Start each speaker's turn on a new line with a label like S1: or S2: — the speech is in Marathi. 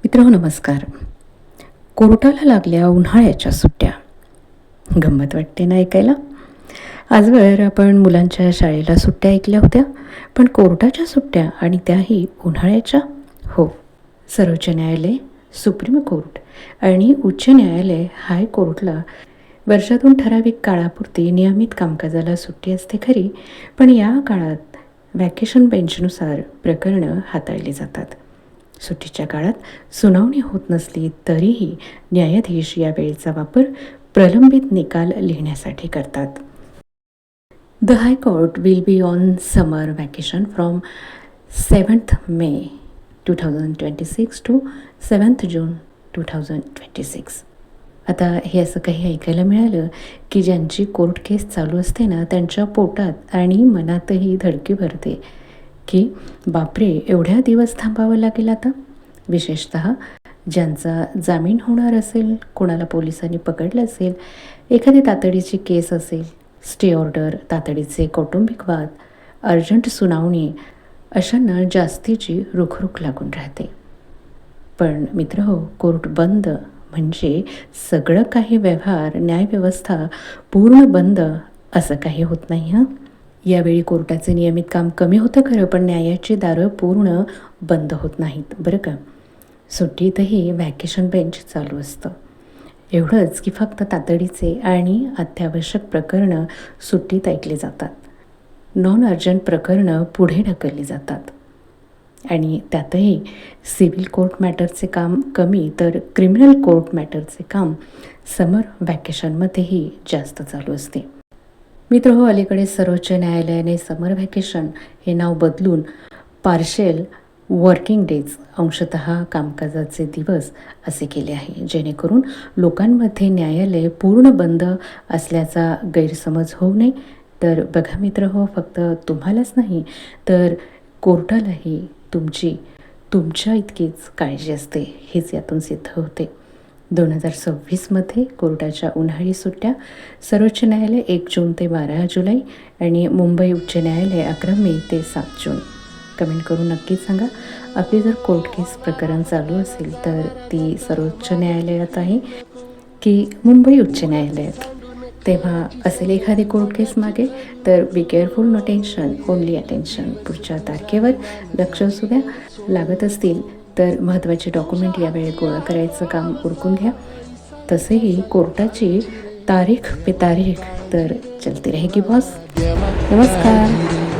S1: मित्रांनो नमस्कार. कोर्टाला लागल्या उन्हाळ्याच्या सुट्ट्या. गंमत वाटते ना ऐकायला. आजवर आपण मुलांच्या शाळेला सुट्ट्या ऐकल्या होत्या, पण कोर्टाच्या सुट्ट्या आणि त्याही उन्हाळ्याच्या. हो, सर्वोच्च न्यायालय, सुप्रीम कोर्ट आणि उच्च न्यायालय हायकोर्टला वर्षातून ठराविक काळापुरती नियमित कामकाजाला सुट्टी असते खरी, पण या काळात व्हॅकेशन बेंचनुसार प्रकरणं हाताळली जातात. सुट्टीच्या काळात सुनावणी होत नसली तरीही न्यायाधीश या वेळेचा वापर प्रलंबित निकाल लिहिण्यासाठी करतात. The high court will be on summer vacation from 7th May 2026 to 7th June 2026. आता हे असं काही ऐकायला मिळालं की ज्यांची कोर्ट केस चालू असते ना, त्यांच्या पोटात आणि मनातही धडकी भरते की बापरे, एवढ्या दिवस थांबावं लागेल आता. विशेषतः ज्यांचा जामीन होणार असेल, कोणाला पोलिसांनी पकडलं असेल, एखादी तातडीची केस असेल, स्टे ऑर्डर, तातडीचे कौटुंबिक वाद, अर्जंट सुनावणी, अशांना जास्तीची रुखरुख लागून राहते. पण मित्रहो, कोर्ट बंद म्हणजे सगळं काही व्यवहार, न्यायव्यवस्था पूर्ण बंद असं काही होत नाही हं. यावेळी कोर्टाचे नियमित काम कमी होतं खरं, पण न्यायाची दारं पूर्ण बंद होत नाहीत बरं का. सुट्टीतही व्हॅकेशन बेंच चालू असतं. एवढंच की फक्त तातडीचे आणि अत्यावश्यक प्रकरणं सुट्टीत ऐकली जातात. नॉन अर्जंट प्रकरणं पुढे ढकलली जातात. आणि त्यातही सिव्हिल कोर्ट मॅटरचे काम कमी, तर क्रिमिनल कोर्ट मॅटरचे काम समर व्हॅकेशनमध्येही जास्त चालू असते. मित्रहो, अलीकडे सर्वोच्च न्यायालयाने समर व्हॅकेशन हे नाव बदलून पार्शियल वर्किंग डेज, अंशतः कामकाजाचे दिवस असे केले आहे, जेणेकरून लोकांमध्ये न्यायालय पूर्ण बंद असल्याचा गैरसमज होऊ नये. तर बघा मित्रहो, फक्त तुम्हालाच नाही तर कोर्टालाही तुमच्या इतकीच काळजी असते, हेच यातून सिद्ध होते. 2026मध्ये कोर्टाच्या उन्हाळी सुट्ट्या सर्वोच्च न्यायालय 1 जून ते 12 जुलै आणि मुंबई उच्च न्यायालय 11 मे ते 7 जून. कमेंट करून नक्कीच सांगा, आपली जर कोर्ट केस प्रकरण चालू असेल तर ती सर्वोच्च न्यायालयात आहे की मुंबई उच्च न्यायालयात. तेव्हा असेल एखादी कोर्ट केस मागे तर be careful, no tension, only attention. पुढच्या तारखेवर लक्ष असू द्या. लागत असतील तर महत्त्वाचे डॉक्युमेंट यावेळी गोळा करायचं काम उरकून घ्या. तसेही कोर्टाची तारीख पे तारीख तर चलती रहेगी बॉस. नमस्कार.